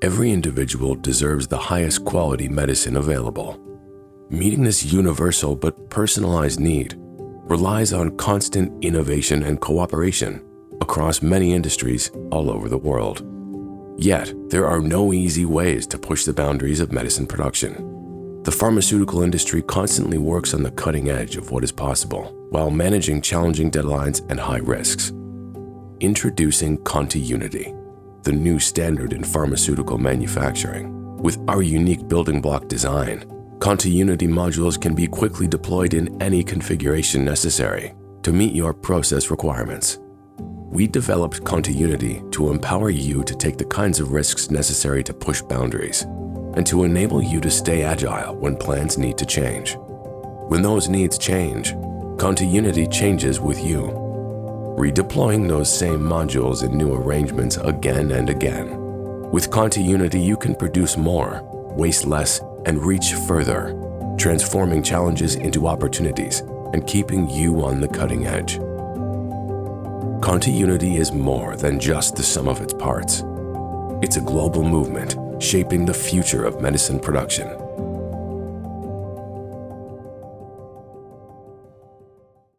Every individual deserves the highest quality medicine available. Meeting this universal but personalized need relies on constant innovation and cooperation across many industries all over the world. Yet, there are no easy ways to push the boundaries of medicine production. The pharmaceutical industry constantly works on the cutting edge of what is possible while managing challenging deadlines and high risks. Introducing ContiUnity, the new standard in pharmaceutical manufacturing. With our unique building block design, ContiUnity modules can be quickly deployed in any configuration necessary to meet your process requirements. We developed ContiUnity to empower you to take the kinds of risks necessary to push boundaries and to enable you to stay agile when plans need to change. When those needs change, ContiUnity changes with you, redeploying those same modules in new arrangements again and again. With ContiUnity, you can produce more, waste less, and reach further, transforming challenges into opportunities and keeping you on the cutting edge. ContiUnity is more than just the sum of its parts. It's a global movement shaping the future of medicine production.